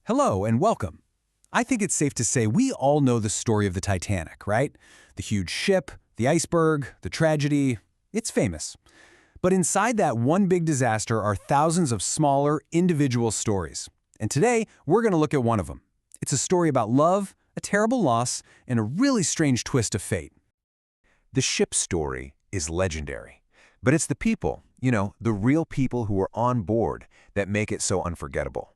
Hello and welcome. I think it's safe to say we all know the story of the Titanic, right? The huge ship, the iceberg, the tragedy. It's famous. But inside that one big disaster are thousands of smaller, individual stories. And today, we're going to look at one of them. It's a story about love, a terrible loss, and a really strange twist of fate. The ship story is legendary, but it's the people, the real people who were on board that make it so unforgettable.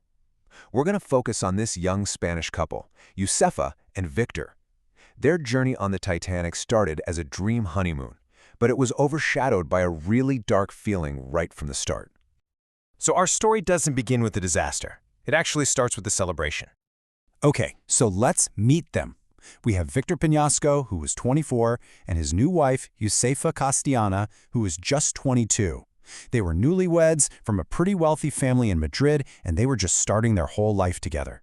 We're going to focus on this young Spanish couple, Yosefa and Victor. Their journey on the Titanic started as a dream honeymoon, but it was overshadowed by a really dark feeling right from the start. So our story doesn't begin with the disaster. It actually starts with the celebration. Okay, so let's meet them. We have Victor Pinasco, who was 24, and his new wife, Yosefa Castellana, who was just 22. They were newlyweds from a pretty wealthy family in Madrid, and they were just starting their whole life together.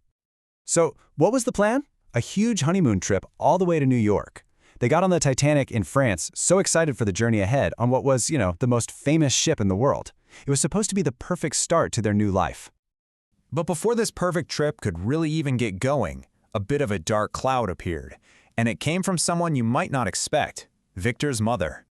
So, what was the plan? A huge honeymoon trip all the way to New York. They got on the Titanic in France, so excited for the journey ahead on what was, the most famous ship in the world. It was supposed to be the perfect start to their new life. But before this perfect trip could really even get going, a bit of a dark cloud appeared, and it came from someone you might not expect, Victor's mother.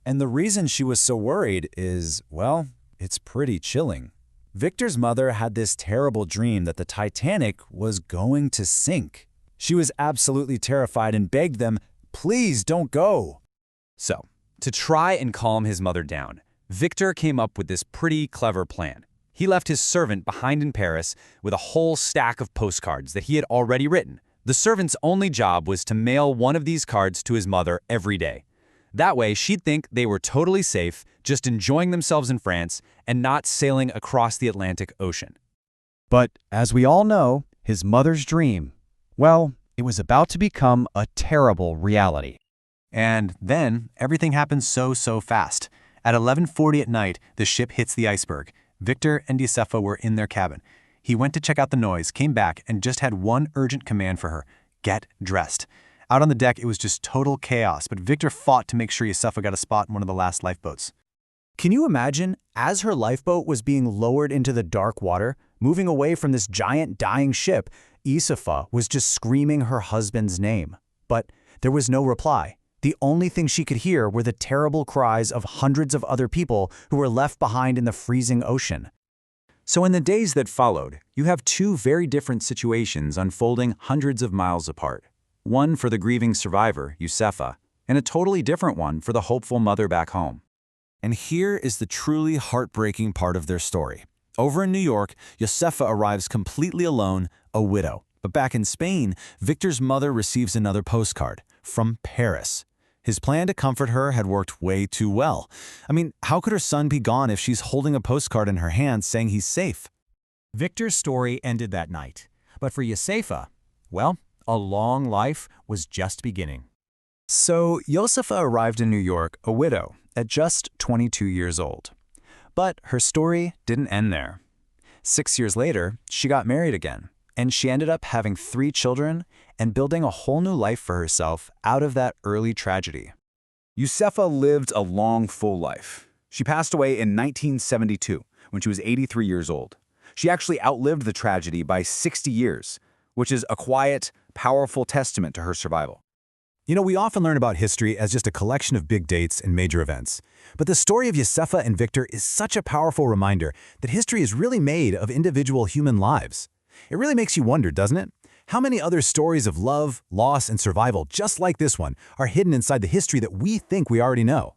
And the reason she was so worried is, well, it's pretty chilling. Victor's mother had this terrible dream that the Titanic was going to sink. She was absolutely terrified and begged them, "Please don't go." So, to try and calm his mother down, Victor came up with this pretty clever plan. He left his servant behind in Paris with a whole stack of postcards that he had already written. The servant's only job was to mail one of these cards to his mother every day. That way, she'd think they were totally safe, just enjoying themselves in France and not sailing across the Atlantic Ocean. But as we all know, his mother's dream, well, it was about to become a terrible reality. And then, everything happened so fast. At 11:40 at night, the ship hits the iceberg. Victor and Yosefa were in their cabin. He went to check out the noise, came back, and just had one urgent command for her: get dressed. Out on the deck, it was just total chaos, but Victor fought to make sure Yosefa got a spot in one of the last lifeboats. Can you imagine, as her lifeboat was being lowered into the dark water, moving away from this giant dying ship, Yosefa was just screaming her husband's name. But there was no reply. The only thing she could hear were the terrible cries of hundreds of other people who were left behind in the freezing ocean. So in the days that followed, you have two very different situations unfolding hundreds of miles apart. One for the grieving survivor, Yosefa, and a totally different one for the hopeful mother back home. And here is the truly heartbreaking part of their story. Over in New York, Yosefa arrives completely alone, a widow. But back in Spain, Victor's mother receives another postcard from Paris. His plan to comfort her had worked way too well. I mean, how could her son be gone if she's holding a postcard in her hand saying he's safe? Victor's story ended that night. But for Yosefa, well, a long life was just beginning. So Yosefa arrived in New York a widow at just 22 years old. But her story didn't end there. 6 years later, she got married again, and she ended up having 3 children and building a whole new life for herself out of that early tragedy. Yosefa lived a long, full life. She passed away in 1972 when she was 83 years old. She actually outlived the tragedy by 60 years, which is a quiet, powerful testament to her survival. We often learn about history as just a collection of big dates and major events. But the story of Yosefa and Victor is such a powerful reminder that history is really made of individual human lives. It really makes you wonder, doesn't it? How many other stories of love, loss, and survival just like this one are hidden inside the history that we think we already know?